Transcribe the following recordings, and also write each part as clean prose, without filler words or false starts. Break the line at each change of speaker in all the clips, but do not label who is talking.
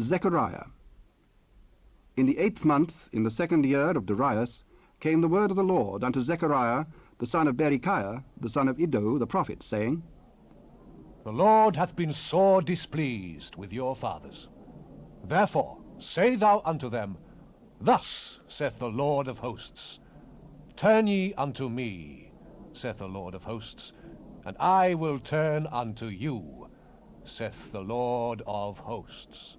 Zechariah. In the 8th month, in the 2nd year of Darius, came the word of the Lord unto Zechariah, the son of Berechiah, the son of Iddo, the prophet, saying,
The Lord hath been sore displeased with your fathers. Therefore say thou unto them, Thus saith the Lord of hosts, Turn ye unto me, saith the Lord of hosts, and I will turn unto you, saith the Lord of hosts.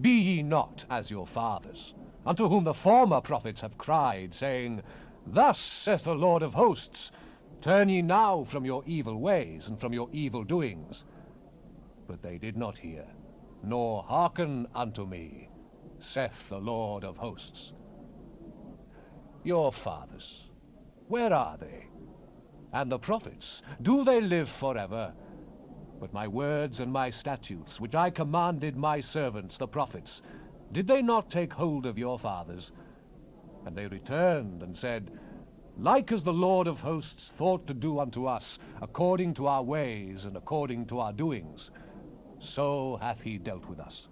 Be ye not as your fathers, unto whom the former prophets have cried, saying, Thus saith the Lord of hosts, Turn ye now from your evil ways and from your evil doings. But they did not hear, nor hearken unto me, saith the Lord of hosts. Your fathers, where are they? And the prophets, do they live forever? But my words and my statutes, which I commanded my servants, the prophets, did they not take hold of your fathers? And they returned and said, Like as the Lord of hosts thought to do unto us, according to our ways and according to our doings, so hath he dealt with us.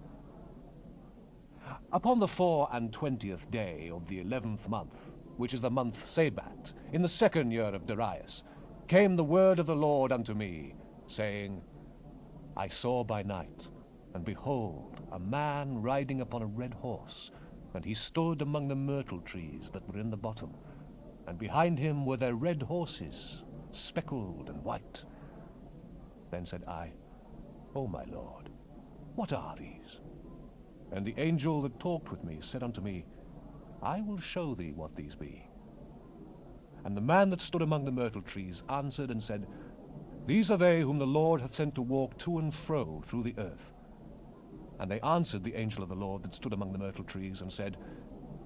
Upon the 24th day of the 11th month, which is the month Sabat, in the 2nd year of Darius, came the word of the Lord unto me, saying, I saw by night, and behold, a man riding upon a red horse, and he stood among the myrtle trees that were in the bottom, and behind him were their red horses, speckled and white. Then said I, O my Lord, what are these? And the angel that talked with me said unto me, I will show thee what these be. And the man that stood among the myrtle trees answered and said, These are they whom the Lord hath sent to walk to and fro through the earth. And they answered the angel of the Lord that stood among the myrtle trees, and said,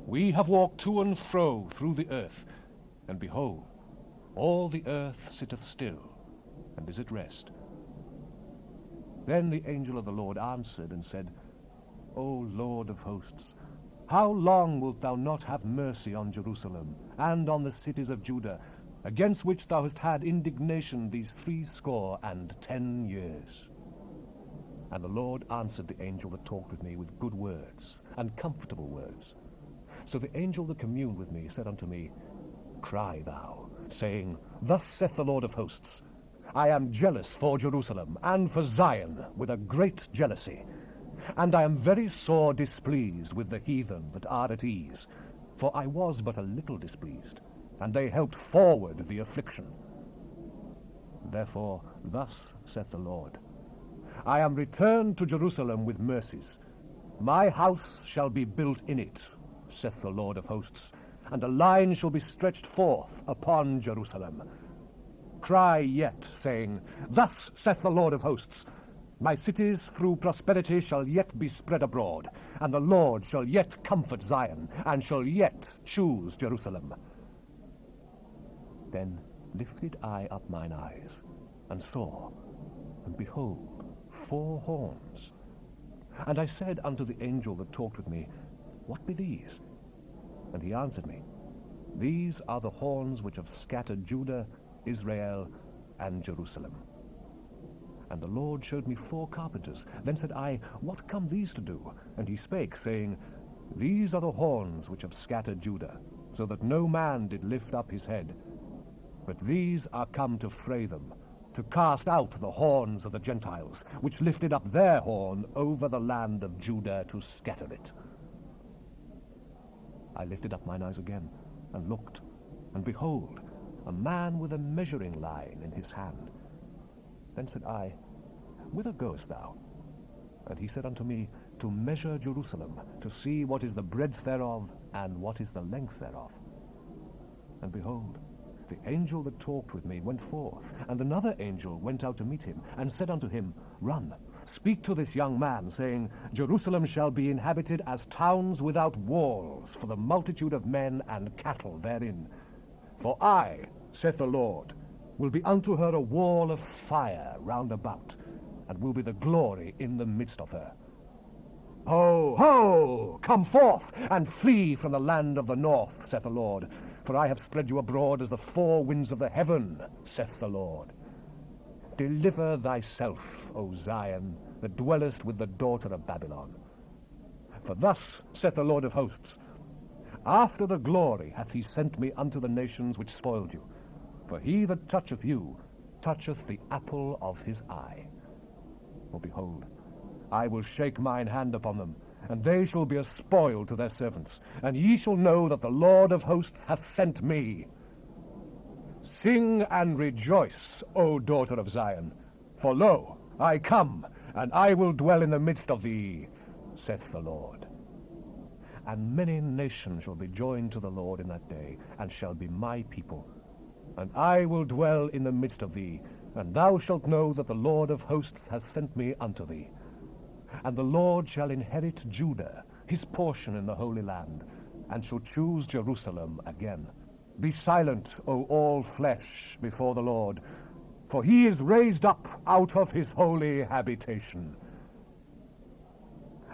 We have walked to and fro through the earth, and behold, all the earth sitteth still, and is at rest. Then the angel of the Lord answered and said, O Lord of hosts, how long wilt thou not have mercy on Jerusalem, and on the cities of Judah, against which thou hast had indignation these 70 years? And the Lord answered the angel that talked with me with good words, and comfortable words. So the angel that communed with me said unto me, Cry thou, saying, Thus saith the Lord of hosts, I am jealous for Jerusalem, and for Zion, with a great jealousy. And I am very sore displeased with the heathen that are at ease, for I was but a little displeased, and they helped forward the affliction. Therefore thus saith the Lord, I am returned to Jerusalem with mercies. My house shall be built in it, saith the Lord of hosts, and a line shall be stretched forth upon Jerusalem. Cry yet, saying, Thus saith the Lord of hosts, My cities through prosperity shall yet be spread abroad, and the Lord shall yet comfort Zion, and shall yet choose Jerusalem. Then lifted I up mine eyes, and saw, and behold, 4 horns. And I said unto the angel that talked with me, What be these? And he answered me, These are the horns which have scattered Judah, Israel, and Jerusalem. And the Lord showed me 4 carpenters. Then said I, What come these to do? And he spake, saying, These are the horns which have scattered Judah, so that no man did lift up his head. But these are come to fray them, to cast out the horns of the Gentiles, which lifted up their horn over the land of Judah to scatter it. I lifted up mine eyes again, and looked, and behold, a man with a measuring line in his hand. Then said I, Whither goest thou? And he said unto me, To measure Jerusalem, to see what is the breadth thereof, and what is the length thereof. And behold, the angel that talked with me went forth, and another angel went out to meet him, and said unto him, Run, speak to this young man, saying, Jerusalem shall be inhabited as towns without walls, for the multitude of men and cattle therein. For I, saith the Lord, will be unto her a wall of fire round about, and will be the glory in the midst of her. Ho, ho! Come forth, and flee from the land of the north, saith the Lord. For I have spread you abroad as the 4 winds of the heaven, saith the Lord. Deliver thyself, O Zion, that dwellest with the daughter of Babylon. For thus saith the Lord of hosts, After the glory hath he sent me unto the nations which spoiled you. For he that toucheth you toucheth the apple of his eye. For behold, I will shake mine hand upon them, and they shall be a spoil to their servants, and ye shall know that the Lord of hosts hath sent me. Sing and rejoice, O daughter of Zion, for lo, I come, and I will dwell in the midst of thee, saith the Lord. And many nations shall be joined to the Lord in that day, and shall be my people. And I will dwell in the midst of thee, and thou shalt know that the Lord of hosts hath sent me unto thee. And the Lord shall inherit Judah, his portion in the Holy Land, and shall choose Jerusalem again. Be silent, O all flesh, before the Lord, for he is raised up out of his holy habitation.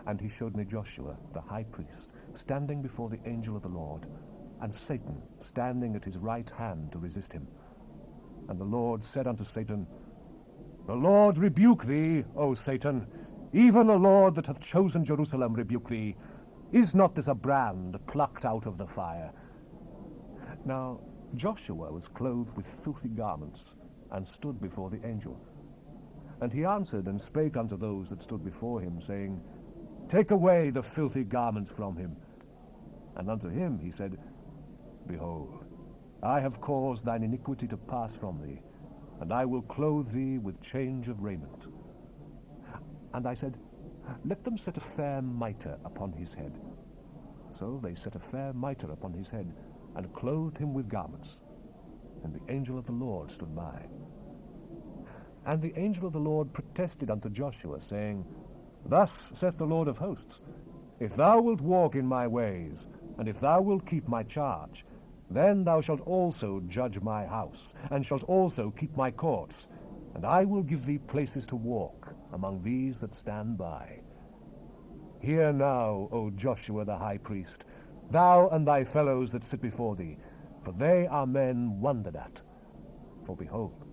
And he showed me Joshua, the high priest, standing before the angel of the Lord, and Satan standing at his right hand to resist him. And the Lord said unto Satan, The Lord rebuke thee, O Satan, even the Lord that hath chosen Jerusalem rebuke thee. Is not this a brand plucked out of the fire? Now Joshua was clothed with filthy garments, and stood before the angel. And he answered and spake unto those that stood before him, saying, Take away the filthy garments from him. And unto him he said, Behold, I have caused thine iniquity to pass from thee, and I will clothe thee with change of raiment. And I said, Let them set a fair mitre upon his head. So they set a fair mitre upon his head, and clothed him with garments. And the angel of the Lord stood by. And the angel of the Lord protested unto Joshua, saying, Thus saith the Lord of hosts, If thou wilt walk in my ways, and if thou wilt keep my charge, then thou shalt also judge my house, and shalt also keep my courts, and I will give thee places to walk among these that stand by. Hear now, O Joshua the high priest, thou and thy fellows that sit before thee, for they are men wondered at. For behold,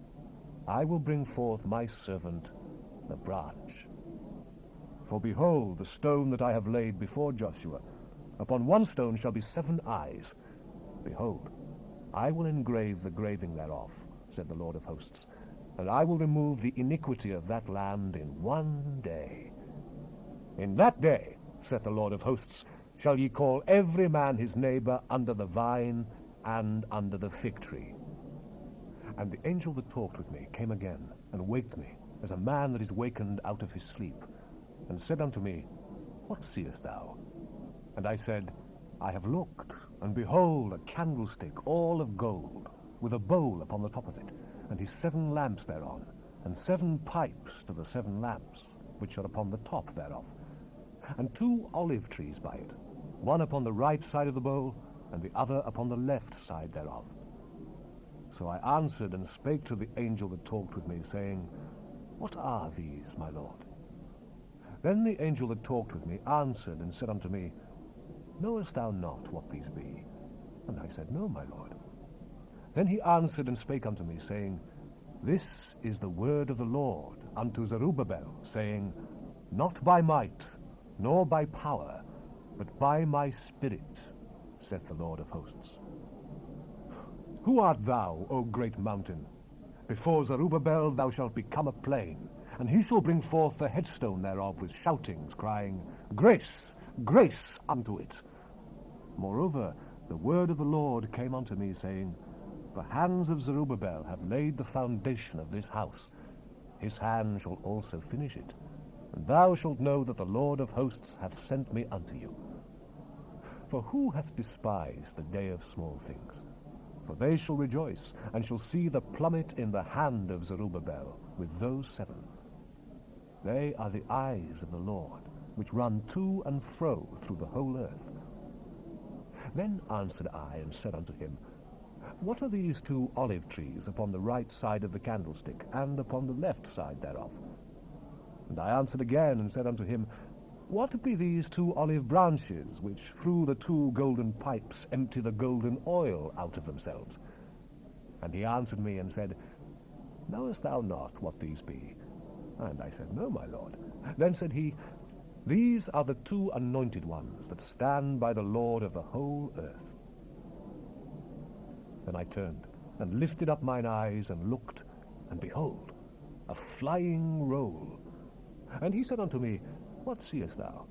I will bring forth my servant, the branch. For behold, the stone that I have laid before Joshua, upon one stone shall be 7 eyes. Behold, I will engrave the graving thereof, said the Lord of hosts, and I will remove the iniquity of that land in one day. In that day, saith the Lord of hosts, shall ye call every man his neighbor under the vine and under the fig tree. And the angel that talked with me came again, and waked me, as a man that is wakened out of his sleep, and said unto me, What seest thou? And I said, I have looked, and behold, a candlestick all of gold, with a bowl upon the top of it, and his 7 lamps thereon, and 7 pipes to the 7 lamps, which are upon the top thereof, and 2 olive trees by it, one upon the right side of the bowl, and the other upon the left side thereof. So I answered and spake to the angel that talked with me, saying, What are these, my Lord? Then the angel that talked with me answered and said unto me, Knowest thou not what these be? And I said, No, my Lord. Then he answered and spake unto me, saying, This is the word of the Lord unto Zerubbabel, saying, Not by might, nor by power, but by my spirit, saith the Lord of hosts. Who art thou, O great mountain? Before Zerubbabel thou shalt become a plain, and he shall bring forth the headstone thereof with shoutings, crying, Grace, grace unto it. Moreover, the word of the Lord came unto me, saying, The hands of Zerubbabel have laid the foundation of this house. His hand shall also finish it. And thou shalt know that the Lord of hosts hath sent me unto you. For who hath despised the day of small things? For they shall rejoice, and shall see the plummet in the hand of Zerubbabel with those 7. They are the eyes of the Lord, which run to and fro through the whole earth. Then answered I and said unto him, What are these 2 olive trees upon the right side of the candlestick, and upon the left side thereof? And I answered again and said unto him, What be these 2 olive branches, which through the 2 golden pipes empty the golden oil out of themselves? And he answered me and said, Knowest thou not what these be? And I said, No, my Lord. Then said he, These are the two anointed ones that stand by the Lord of the whole earth. Then I turned, and lifted up mine eyes, and looked, and behold, a flying roll. And he said unto me, What seest thou?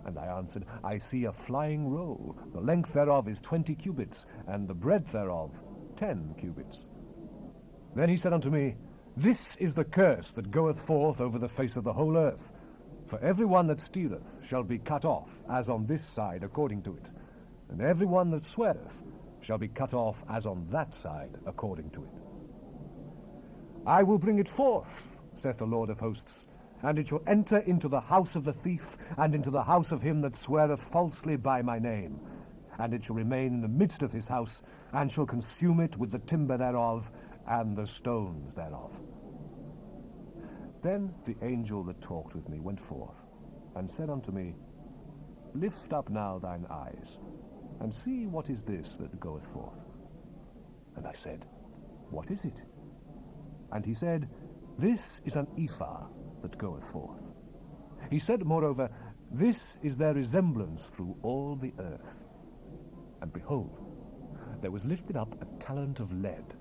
And I answered, I see a flying roll. The length thereof is 20 cubits, and the breadth thereof 10 cubits. Then he said unto me, This is the curse that goeth forth over the face of the whole earth. For every one that stealeth shall be cut off, as on this side according to it. And every one that sweareth shall be cut off, as on that side according to it. I will bring it forth, saith the Lord of hosts, and it shall enter into the house of the thief, and into the house of him that sweareth falsely by my name. And it shall remain in the midst of his house, and shall consume it with the timber thereof, and the stones thereof. Then the angel that talked with me went forth, and said unto me, Lift up now thine eyes, and see what is this that goeth forth. And I said, What is it? And he said, This is an ephah that goeth forth. He said, moreover, This is their resemblance through all the earth. And behold, there was lifted up a talent of lead.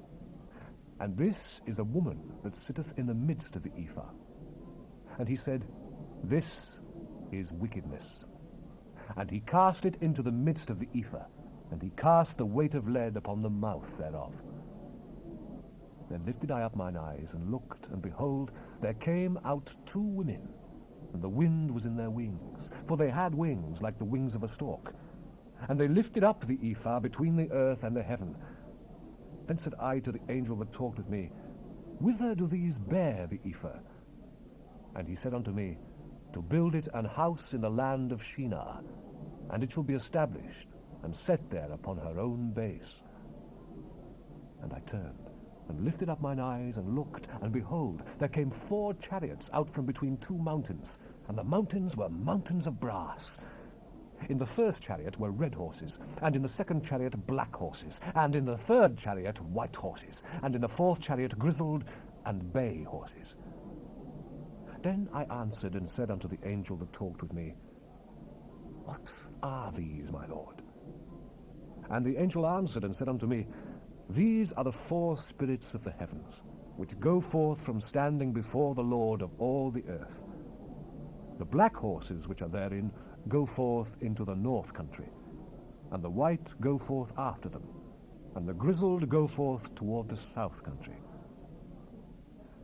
And this is a woman that sitteth in the midst of the ephah. And he said, This is wickedness. And he cast it into the midst of the ephah, and he cast the weight of lead upon the mouth thereof. Then lifted I up mine eyes, and looked, and behold, there came out two women, and the wind was in their wings, for they had wings like the wings of a stork. And they lifted up the ephah between the earth and the heaven. Then said I to the angel that talked with me, Whither do these bear the ephah? And he said unto me, To build it an house in the land of Shinar, and it shall be established, and set there upon her own base. And I turned, and lifted up mine eyes, and looked, and behold, there came 4 chariots out from between 2 mountains, and the mountains were mountains of brass. In the first chariot were red horses, and in the second chariot black horses, and in the third chariot white horses, and in the fourth chariot grizzled and bay horses. Then I answered and said unto the angel that talked with me, What are these, my lord? And the angel answered and said unto me, These are the 4 spirits of the heavens, which go forth from standing before the Lord of all the earth. The black horses which are therein go forth into the north country, and the white go forth after them, and the grizzled go forth toward the south country.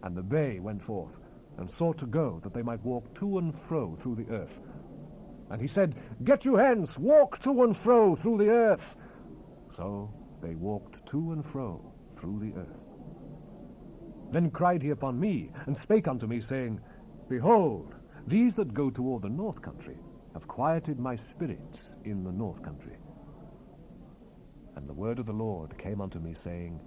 And the bay went forth, and sought to go, that they might walk to and fro through the earth. And he said, Get you hence, walk to and fro through the earth. So they walked to and fro through the earth. Then cried he upon me, and spake unto me, saying, Behold, these that go toward the north country have quieted my spirit in the north country. And the word of the Lord came unto me, saying,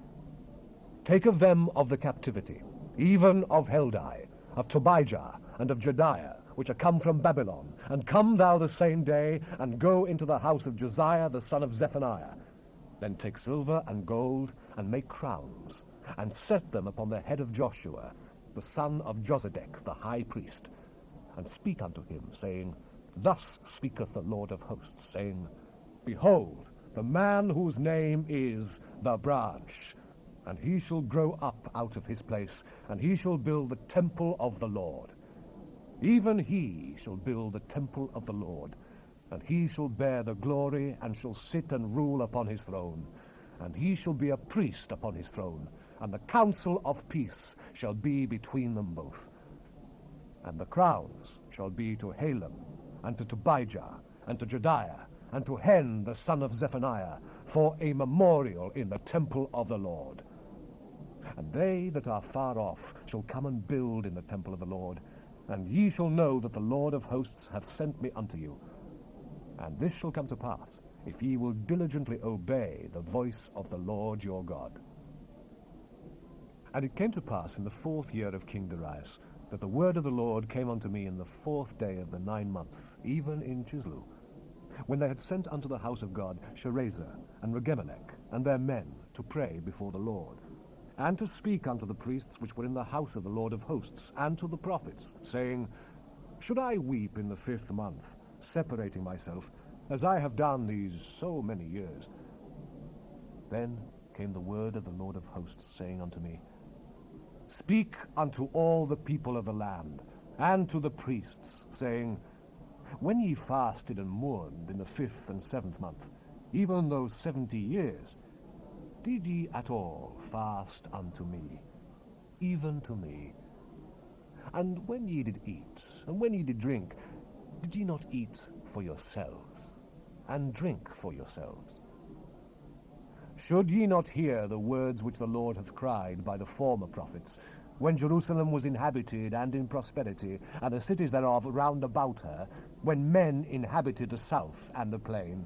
Take of them of the captivity, even of Heldai, of Tobijah, and of Jedaiah, which are come from Babylon, and come thou the same day, and go into the house of Josiah the son of Zephaniah. Then take silver and gold, and make crowns, and set them upon the head of Joshua, the son of Josedek, the high priest, and speak unto him, saying, Thus speaketh the Lord of hosts, saying, Behold, the man whose name is the branch, and he shall grow up out of his place, and he shall build the temple of the Lord. Even he shall build the temple of the Lord, and he shall bear the glory, and shall sit and rule upon his throne. And he shall be a priest upon his throne, and the counsel of peace shall be between them both. And the crowns shall be to Halem, and to Tobijah, and to Jedaiah, and to Hen the son of Zephaniah, for a memorial in the temple of the Lord. And they that are far off shall come and build in the temple of the Lord, and ye shall know that the Lord of hosts hath sent me unto you. And this shall come to pass, if ye will diligently obey the voice of the Lord your God. And it came to pass in the 4th year of King Darius, that the word of the Lord came unto me in the 4th day of the 9th month, even in Chislu, when they had sent unto the house of God Sherezer and Regemelech and their men to pray before the Lord, and to speak unto the priests which were in the house of the Lord of hosts, and to the prophets, saying, Should I weep in the 5th month, separating myself, as I have done these so many years? Then came the word of the Lord of hosts, saying unto me, Speak unto all the people of the land, and to the priests, saying, When ye fasted and mourned in the 5th and 7th month, even those 70 years, did ye at all fast unto me, even to me? And when ye did eat, and when ye did drink, did ye not eat for yourselves, and drink for yourselves? Should ye not hear the words which the Lord hath cried by the former prophets, when Jerusalem was inhabited and in prosperity, and the cities thereof round about her, when men inhabited the south and the plain?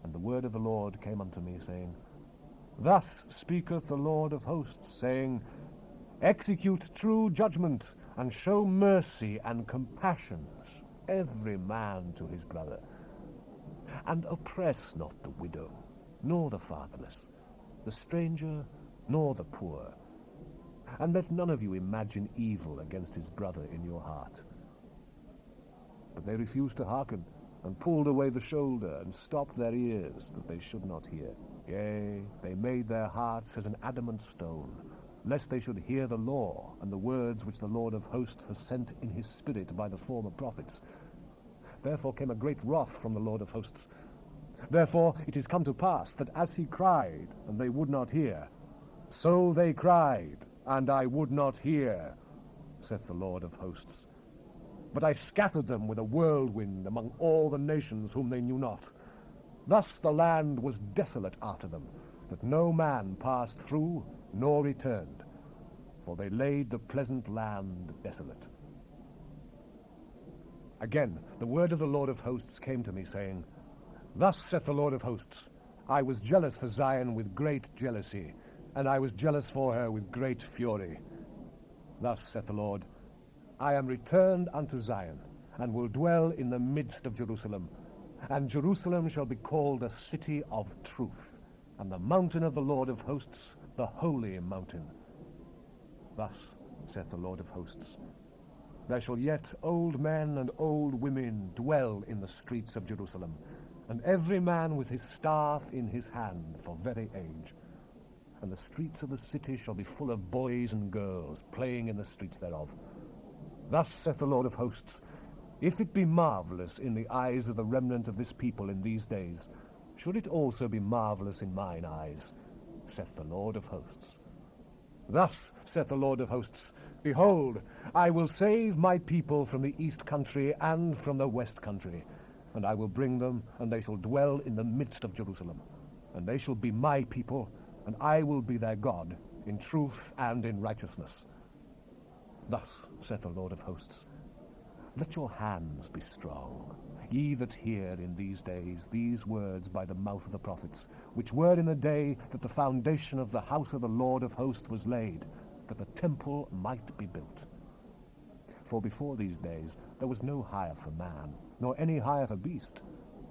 And the word of the Lord came unto me, saying, Thus speaketh the Lord of hosts, saying, Execute true judgment, and show mercy and compassions, every man to his brother. And oppress not the widow, nor the fatherless, the stranger, nor the poor. And let none of you imagine evil against his brother in your heart. But they refused to hearken, and pulled away the shoulder, and stopped their ears, that they should not hear. Yea, they made their hearts as an adamant stone, lest they should hear the law, and the words which the Lord of hosts has sent in his spirit by the former prophets. Therefore came a great wrath from the Lord of hosts. Therefore it is come to pass, that as he cried, and they would not hear, so they cried, and I would not hear, saith the Lord of hosts. But I scattered them with a whirlwind among all the nations whom they knew not. Thus the land was desolate after them, that no man passed through, nor returned, for they laid the pleasant land desolate. Again the word of the Lord of hosts came to me, saying, Thus saith the Lord of hosts, I was jealous for Zion with great jealousy, and I was jealous for her with great fury. Thus saith the Lord, I am returned unto Zion, and will dwell in the midst of Jerusalem, and Jerusalem shall be called a city of truth, and the mountain of the Lord of hosts, the holy mountain. Thus saith the Lord of hosts, There shall yet old men and old women dwell in the streets of Jerusalem, and every man with his staff in his hand for very age. And the streets of the city shall be full of boys and girls playing in the streets thereof. Thus saith the Lord of hosts, If it be marvelous in the eyes of the remnant of this people in these days, should it also be marvelous in mine eyes, saith the Lord of hosts. Thus saith the Lord of hosts, Behold, I will save my people from the east country and from the west country, and I will bring them, and they shall dwell in the midst of Jerusalem. And they shall be my people, and I will be their God, in truth and in righteousness. Thus saith the Lord of hosts, Let your hands be strong, ye that hear in these days these words by the mouth of the prophets, which were in the day that the foundation of the house of the Lord of hosts was laid, that the temple might be built. For before these days there was no hire for man, nor any hire for beast,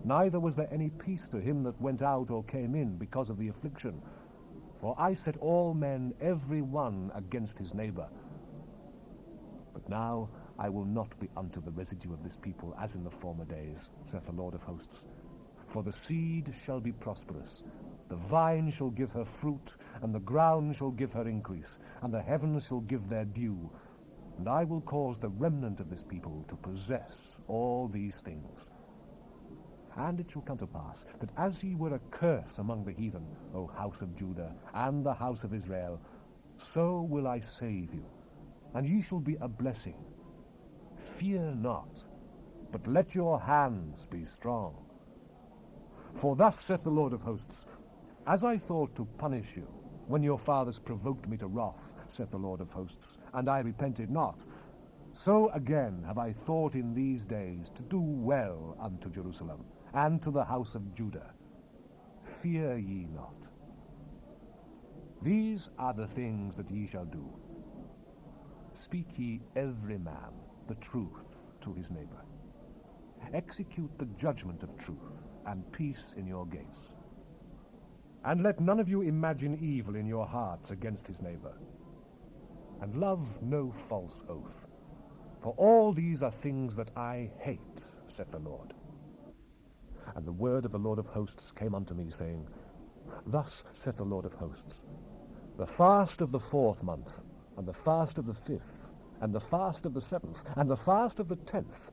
neither was there any peace to him that went out or came in because of the affliction. For I set all men every one against his neighbor. But now I will not be unto the residue of this people as in the former days, saith the Lord of hosts. For the seed shall be prosperous, the vine shall give her fruit, and the ground shall give her increase, and the heavens shall give their dew. And I will cause the remnant of this people to possess all these things. And it shall come to pass, that as ye were a curse among the heathen, O house of Judah, and the house of Israel, so will I save you, and ye shall be a blessing. Fear not, but let your hands be strong. For thus saith the Lord of hosts, As I thought to punish you, when your fathers provoked me to wrath, saith the Lord of hosts, and I repented not, so again have I thought in these days to do well unto Jerusalem, and to the house of Judah. Fear ye not. These are the things that ye shall do. Speak ye every man the truth to his neighbor. Execute the judgment of truth, and peace in your gates. And let none of you imagine evil in your hearts against his neighbor. And love no false oath, For all these are things that I hate, saith the Lord. And the word of the Lord of hosts came unto me, saying, Thus saith the Lord of hosts, the fast of the 4th month, and the fast of the 5th, and the fast of the 7th, and the fast of the 10th,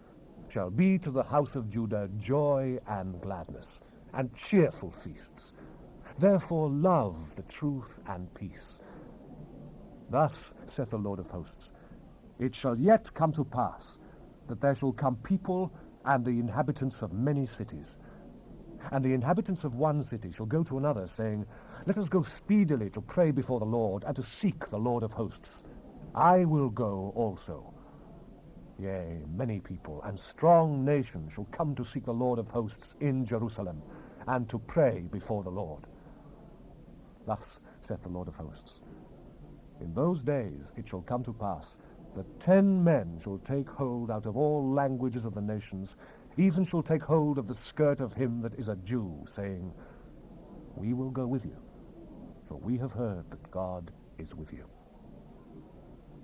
shall be to the house of Judah joy and gladness, and cheerful feasts. Therefore love the truth and peace. Thus saith the Lord of hosts, It shall yet come to pass, that there shall come people and the inhabitants of many cities. And the inhabitants of one city shall go to another, saying, Let us go speedily to pray before the Lord, and to seek the Lord of hosts. I will go also. Yea, many people and strong nations shall come to seek the Lord of hosts in Jerusalem, and to pray before the Lord. Thus saith the Lord of hosts, In those days it shall come to pass, that 10 men shall take hold out of all languages of the nations, even shall take hold of the skirt of him that is a Jew, saying, We will go with you, for we have heard that God is with you.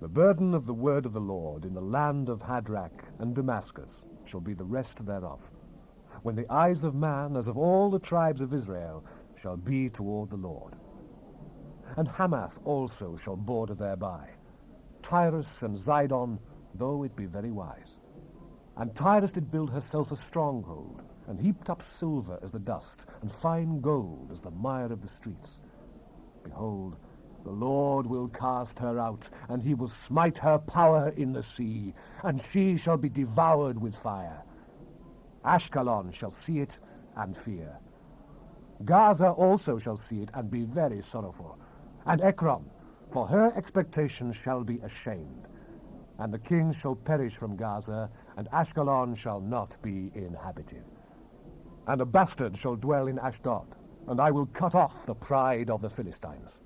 The burden of the word of the Lord in the land of Hadrach and Damascus shall be the rest thereof, when the eyes of man, as of all the tribes of Israel, shall be toward the Lord. And Hamath also shall border thereby, Tyrus and Zidon, though it be very wise. And Tyrus did build herself a stronghold, and heaped up silver as the dust, and fine gold as the mire of the streets. Behold, the Lord will cast her out, and he will smite her power in the sea, and she shall be devoured with fire. Ashkelon shall see it and fear. Gaza also shall see it and be very sorrowful, and Ekron, for her expectation shall be ashamed. And the king shall perish from Gaza, and Ashkelon shall not be inhabited. And a bastard shall dwell in Ashdod, and I will cut off the pride of the Philistines.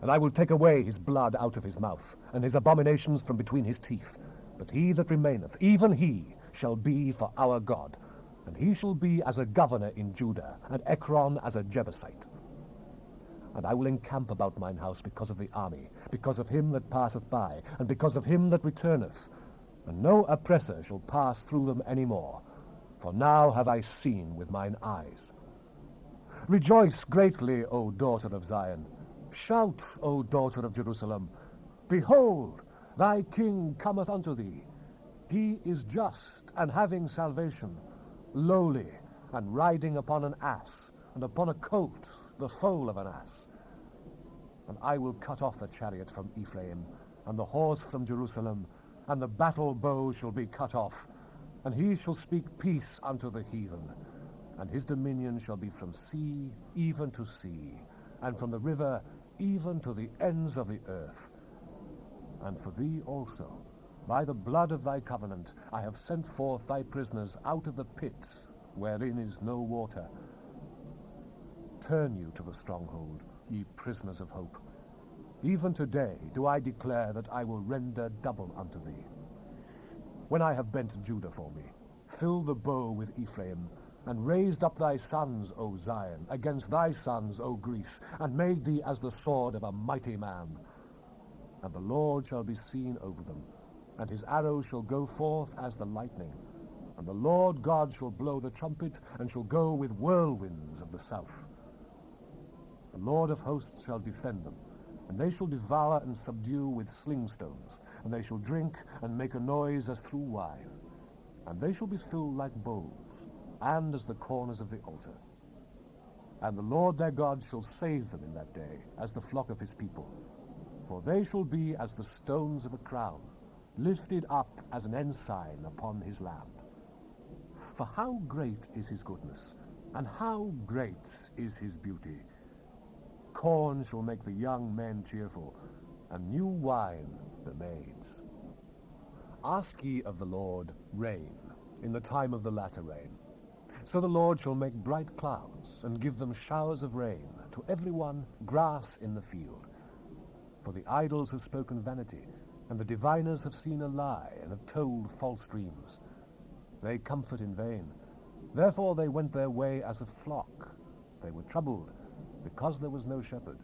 And I will take away his blood out of his mouth, and his abominations from between his teeth. But he that remaineth, even he, shall be for our God, and he shall be as a governor in Judah, and Ekron as a Jebusite. And I will encamp about mine house because of the army, because of him that passeth by, and because of him that returneth. And no oppressor shall pass through them any more, for now have I seen with mine eyes. Rejoice greatly, O daughter of Zion. Shout, O daughter of Jerusalem. Behold, thy king cometh unto thee. He is just, and having salvation, lowly, and riding upon an ass, and upon a colt, the foal of an ass. And I will cut off the chariot from Ephraim, and the horse from Jerusalem, and the battle bow shall be cut off, and he shall speak peace unto the heathen. And his dominion shall be from sea even to sea, and from the river even to the ends of the earth. And for thee also, by the blood of thy covenant, I have sent forth thy prisoners out of the pit, wherein is no water. Turn you to the stronghold, ye prisoners of hope. Even today do I declare that I will render double unto thee. When I have bent Judah for me, fill the bow with Ephraim, and raised up thy sons, O Zion, against thy sons, O Greece, and made thee as the sword of a mighty man. And the Lord shall be seen over them, and his arrow shall go forth as the lightning. And the Lord God shall blow the trumpet, and shall go with whirlwinds of the south. The Lord of hosts shall defend them, and they shall devour and subdue with slingstones, and they shall drink and make a noise as through wine. And they shall be filled like bowls, and as the corners of the altar. And the Lord their God shall save them in that day, as the flock of his people. For they shall be as the stones of a crown, lifted up as an ensign upon his land. For how great is his goodness, and how great is his beauty! Corn shall make the young men cheerful, and new wine the maids. Ask ye of the Lord rain in the time of the latter rain. So the Lord shall make bright clouds, and give them showers of rain, to every one grass in the field. For the idols have spoken vanity, and the diviners have seen a lie, and have told false dreams. They comfort in vain. Therefore they went their way as a flock. They were troubled, because there was no shepherd.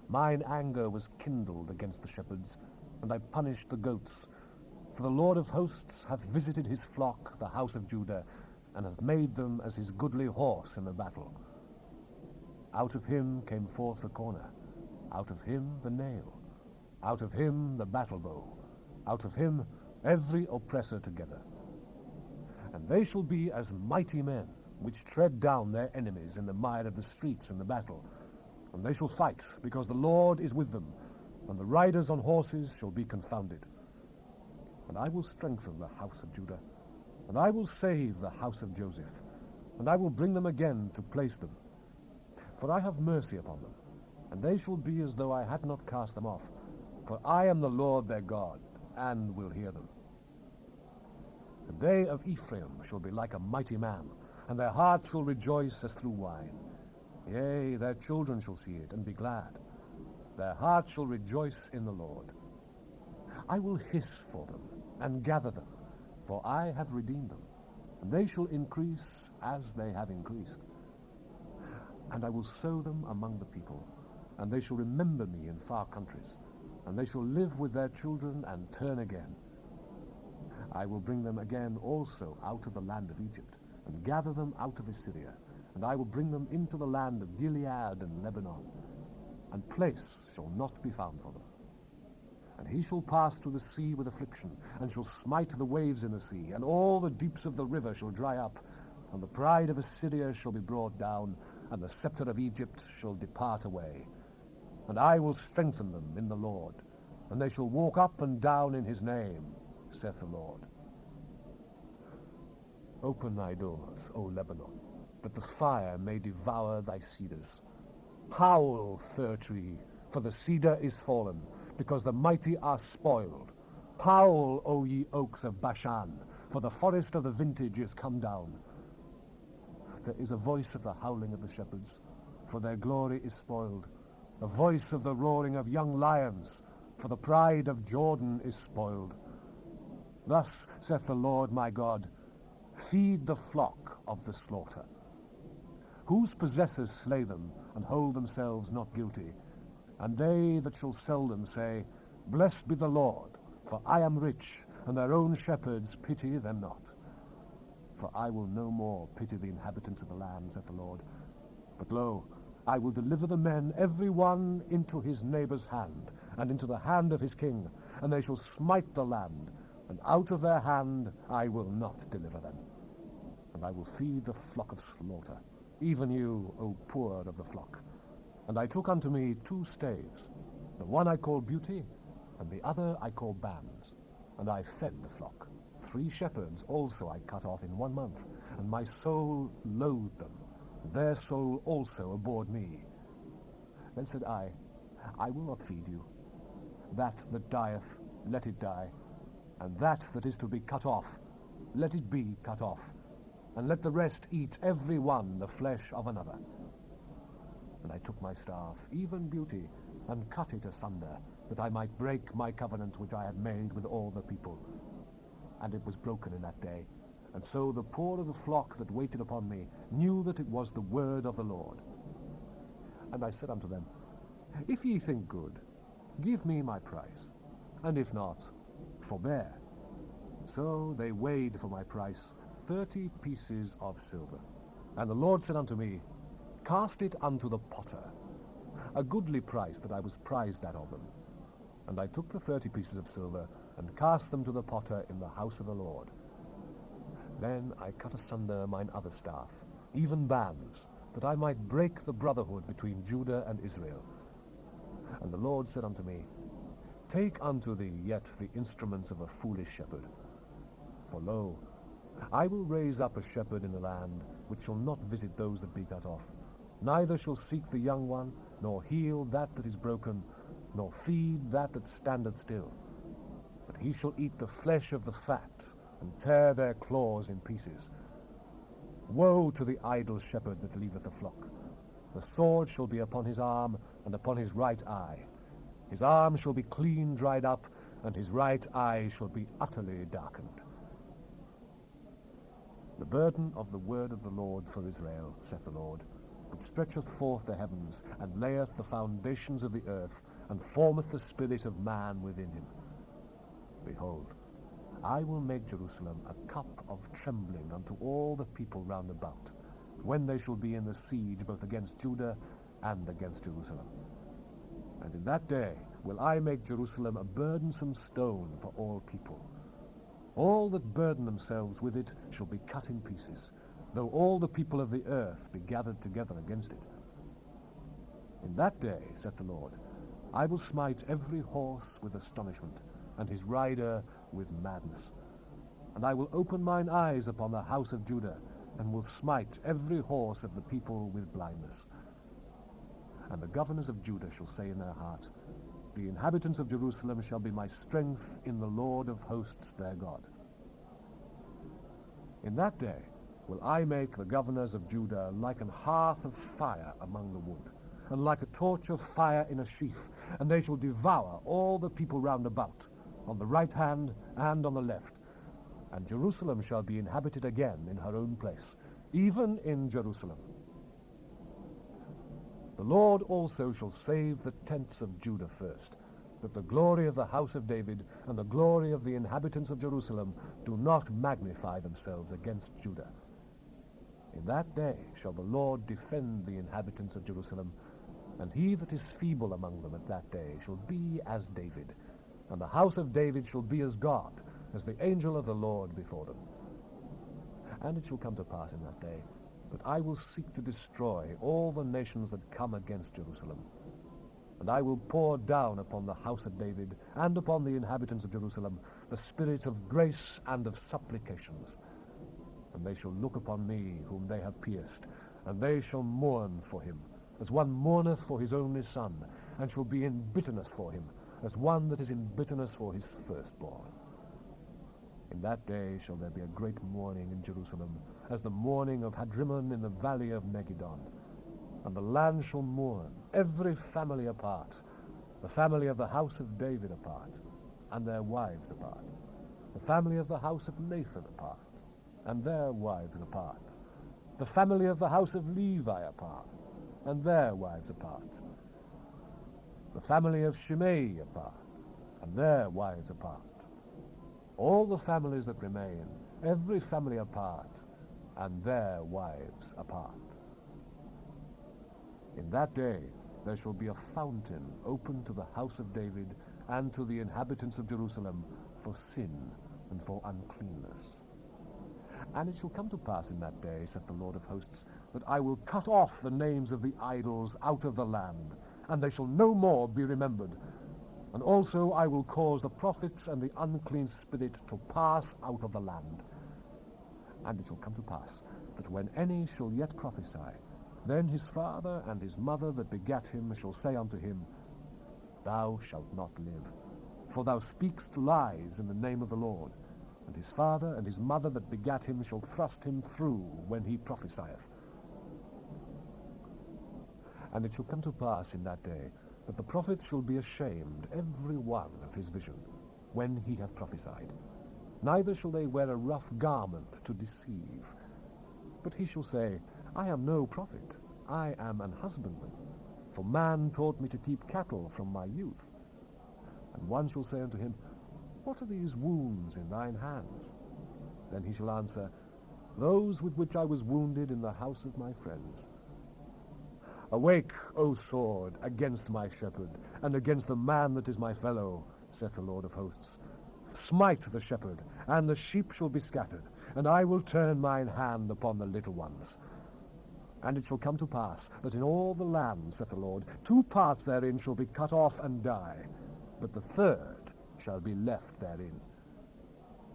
Mine anger was kindled against the shepherds, and I punished the goats. For the Lord of hosts hath visited his flock, the house of Judah, and hath made them as his goodly horse in the battle. Out of him came forth the corner, out of him the nail, out of him the battle bow, out of him every oppressor together. And they shall be as mighty men, which tread down their enemies in the mire of the streets in the battle. And they shall fight, because the Lord is with them, and the riders on horses shall be confounded. And I will strengthen the house of Judah, and I will save the house of Joseph, and I will bring them again to place them. For I have mercy upon them, and they shall be as though I had not cast them off. For I am the Lord their God, and will hear them. And they of Ephraim shall be like a mighty man, and their heart shall rejoice as through wine. Yea, their children shall see it, and be glad. Their heart shall rejoice in the Lord. I will hiss for them, and gather them, for I have redeemed them, and they shall increase as they have increased. And I will sow them among the people, and they shall remember me in far countries, and they shall live with their children and turn again. I will bring them again also out of the land of Egypt, and gather them out of Assyria, and I will bring them into the land of Gilead and Lebanon, and place shall not be found for them. And he shall pass through the sea with affliction, and shall smite the waves in the sea, and all the deeps of the river shall dry up, and the pride of Assyria shall be brought down, and the scepter of Egypt shall depart away. And I will strengthen them in the Lord, and they shall walk up and down in his name, saith the Lord. Open thy doors, O Lebanon, that the fire may devour thy cedars. Howl, fir tree, for the cedar is fallen, because the mighty are spoiled. Howl, O ye oaks of Bashan, for the forest of the vintage is come down. There is a voice of the howling of the shepherds, for their glory is spoiled. A voice of the roaring of young lions, for the pride of Jordan is spoiled. Thus saith the Lord my God, feed the flock of the slaughter. Whose possessors slay them, and hold themselves not guilty? And they that shall sell them say, Blessed be the Lord, for I am rich, and their own shepherds pity them not. For I will no more pity the inhabitants of the land, saith the Lord. But lo, I will deliver the men every one into his neighbour's hand, and into the hand of his king, and they shall smite the land, and out of their hand I will not deliver them. And I will feed the flock of slaughter, even you, O poor of the flock. And I took unto me 2 staves, the one I call beauty, and the other I call bands, and I fed the flock. 3 shepherds also I cut off in 1 month, and my soul loathed them, and their soul also abhorred me. Then said I will not feed you. That dieth, let it die, and that is to be cut off, let it be cut off, and let the rest eat every one the flesh of another. And I took my staff, even beauty, and cut it asunder, that I might break my covenant which I had made with all the people. And it was broken in that day. And so the poor of the flock that waited upon me knew that it was the word of the Lord. And I said unto them, If ye think good, give me my price, and if not, forbear. So they weighed for my price 30 pieces of silver. And the Lord said unto me, Cast it unto the potter, a goodly price that I was prized at of them. And I took the 30 pieces of silver, and cast them to the potter in the house of the Lord. Then I cut asunder mine other staff, even bands, that I might break the brotherhood between Judah and Israel. And the Lord said unto me, Take unto thee yet the instruments of a foolish shepherd. For lo, I will raise up a shepherd in the land, which shall not visit those that be cut off, neither shall seek the young one, nor heal that is broken, nor feed that standeth still. But he shall eat the flesh of the fat, and tear their claws in pieces. Woe to the idle shepherd that leaveth the flock! The sword shall be upon his arm, and upon his right eye. His arm shall be clean dried up, and his right eye shall be utterly darkened. The burden of the word of the Lord for Israel, saith the Lord, which stretcheth forth the heavens, and layeth the foundations of the earth, and formeth the spirit of man within him. Behold, I will make Jerusalem a cup of trembling unto all the people round about, when they shall be in the siege both against Judah and against Jerusalem. And in that day will I make Jerusalem a burdensome stone for all people. All that burden themselves with it shall be cut in pieces, though all the people of the earth be gathered together against it. In that day, saith the Lord, I will smite every horse with astonishment, and his rider with madness. And I will open mine eyes upon the house of Judah, and will smite every horse of the people with blindness. And the governors of Judah shall say in their heart, The inhabitants of Jerusalem shall be my strength in the Lord of hosts their God. In that day will I make the governors of Judah like an hearth of fire among the wood, and like a torch of fire in a sheaf, and they shall devour all the people round about, on the right hand and on the left. And Jerusalem shall be inhabited again in her own place, even in Jerusalem. The Lord also shall save the tents of Judah first, that the glory of the house of David and the glory of the inhabitants of Jerusalem do not magnify themselves against Judah. In that day shall the Lord defend the inhabitants of Jerusalem, and he that is feeble among them at that day shall be as David, and the house of David shall be as God, as the angel of the Lord before them. And it shall come to pass in that day that I will seek to destroy all the nations that come against Jerusalem. And I will pour down upon the house of David and upon the inhabitants of Jerusalem the spirit of grace and of supplications. And they shall look upon me whom they have pierced, and they shall mourn for him, as one mourneth for his only son, and shall be in bitterness for him, as one that is in bitterness for his firstborn. In that day shall there be a great mourning in Jerusalem, as the mourning of Hadrimmon in the valley of Megiddon. And the land shall mourn, every family apart, the family of the house of David apart, and their wives apart, the family of the house of Nathan apart, and their wives apart, the family of the house of Levi apart, and their wives apart, the family of Shimei apart, and their wives apart, all the families that remain, every family apart, and their wives apart. In that day there shall be a fountain open to the house of David and to the inhabitants of Jerusalem for sin and for uncleanness. And it shall come to pass in that day, saith the Lord of hosts, that I will cut off the names of the idols out of the land, and they shall no more be remembered. And also I will cause the prophets and the unclean spirit to pass out of the land. And it shall come to pass that when any shall yet prophesy, then his father and his mother that begat him shall say unto him, Thou shalt not live, for thou speakest lies in the name of the Lord. And his father and his mother that begat him shall thrust him through when he prophesieth. And it shall come to pass in that day that the prophet shall be ashamed every one of his vision, when he hath prophesied. Neither shall they wear a rough garment to deceive. But he shall say, I am no prophet, I am an husbandman, for man taught me to keep cattle from my youth. And one shall say unto him, What are these wounds in thine hands? Then he shall answer, Those with which I was wounded in the house of my friends. Awake, O sword, against my shepherd, and against the man that is my fellow, saith the Lord of hosts. Smite the shepherd, and the sheep shall be scattered, and I will turn mine hand upon the little ones. And it shall come to pass that in all the land, saith the Lord, 2 parts therein shall be cut off and die, but the third shall be left therein.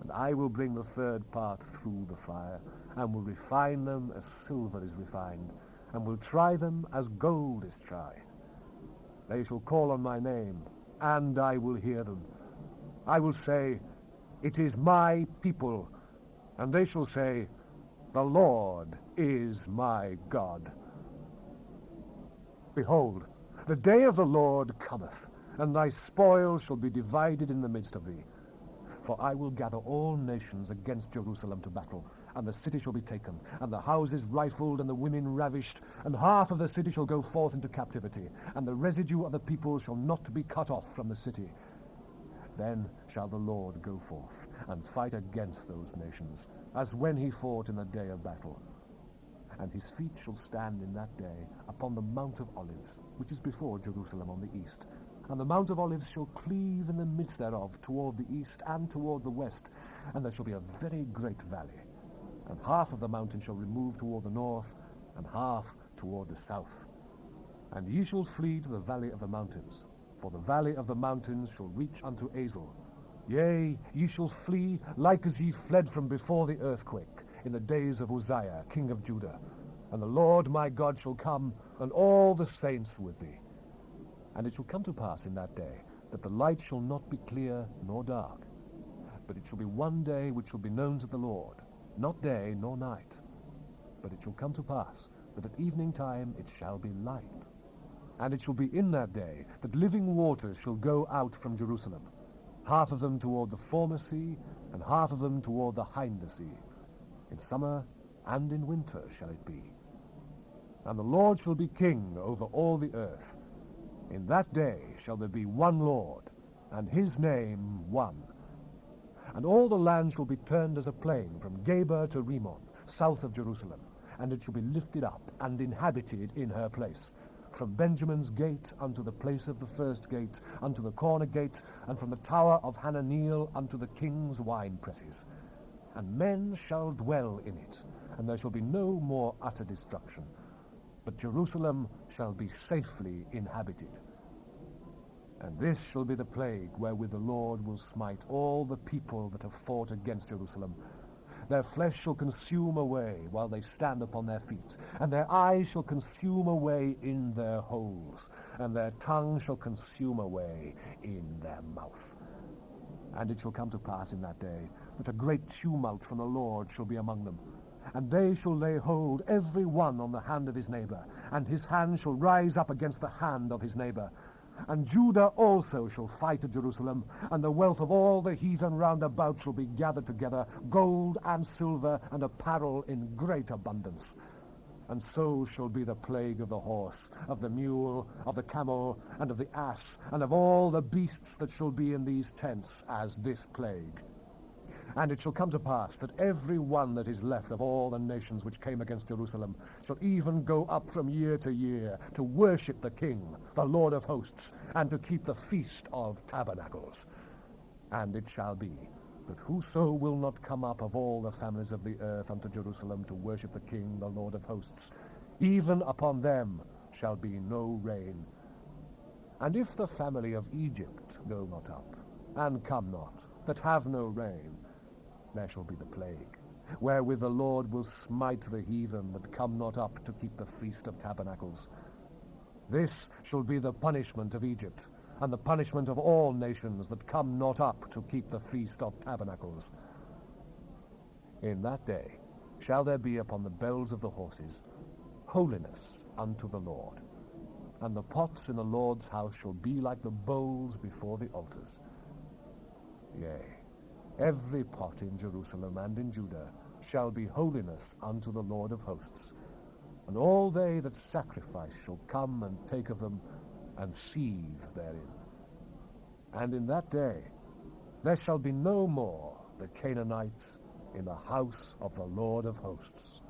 And I will bring the third part through the fire, and will refine them as silver is refined, and will try them as gold is tried. They shall call on my name, and I will hear them. I will say, It is my people, and they shall say, The Lord is my God. Behold, the day of the Lord cometh, and thy spoil shall be divided in the midst of thee. For I will gather all nations against Jerusalem to battle, and the city shall be taken, and the houses rifled, and the women ravished, and half of the city shall go forth into captivity, and the residue of the people shall not be cut off from the city. Then shall the Lord go forth, and fight against those nations, as when he fought in the day of battle. And his feet shall stand in that day upon the Mount of Olives, which is before Jerusalem on the east. And the Mount of Olives shall cleave in the midst thereof toward the east and toward the west, and there shall be a very great valley. And half of the mountain shall remove toward the north, and half toward the south. And ye shall flee to the valley of the mountains, for the valley of the mountains shall reach unto Azel. Yea, ye shall flee like as ye fled from before the earthquake, in the days of Uzziah, king of Judah. And the Lord my God shall come, and all the saints with thee. And it shall come to pass in that day, that the light shall not be clear nor dark, but it shall be one day which shall be known to the Lord, not day nor night. But it shall come to pass, that at evening time it shall be light. And it shall be in that day, that living waters shall go out from Jerusalem, half of them toward the former sea, and half of them toward the hinder sea. In summer and in winter shall it be. And the Lord shall be king over all the earth. In that day shall there be one Lord, and his name one. And all the land shall be turned as a plain from Geber to Rimmon, south of Jerusalem, and it shall be lifted up and inhabited in her place, from Benjamin's gate unto the place of the first gate, unto the corner gate, and from the tower of Hananeel unto the king's wine presses. And men shall dwell in it, and there shall be no more utter destruction, but Jerusalem shall be safely inhabited. And this shall be the plague wherewith the Lord will smite all the people that have fought against Jerusalem. Their flesh shall consume away while they stand upon their feet, and their eyes shall consume away in their holes, and their tongue shall consume away in their mouth. And it shall come to pass in that day, that a great tumult from the Lord shall be among them. And they shall lay hold every one on the hand of his neighbor, and his hand shall rise up against the hand of his neighbor. And Judah also shall fight at Jerusalem, and the wealth of all the heathen round about shall be gathered together, gold and silver and apparel in great abundance. And so shall be the plague of the horse, of the mule, of the camel, and of the ass, and of all the beasts that shall be in these tents, as this plague. And it shall come to pass that every one that is left of all the nations which came against Jerusalem shall even go up from year to year to worship the King, the Lord of hosts, and to keep the Feast of Tabernacles. And it shall be that whoso will not come up of all the families of the earth unto Jerusalem to worship the King, the Lord of hosts, even upon them shall be no rain. And if the family of Egypt go not up, and come not, that have no rain, there shall be the plague, wherewith the Lord will smite the heathen that come not up to keep the Feast of Tabernacles. This shall be the punishment of Egypt, and the punishment of all nations that come not up to keep the Feast of Tabernacles. In that day shall there be upon the bells of the horses holiness unto the Lord, and the pots in the Lord's house shall be like the bowls before the altars. Yea, every pot in Jerusalem and in Judah shall be holiness unto the Lord of hosts, and all they that sacrifice shall come and take of them, and seethe therein. And in that day there shall be no more the Canaanites in the house of the Lord of hosts.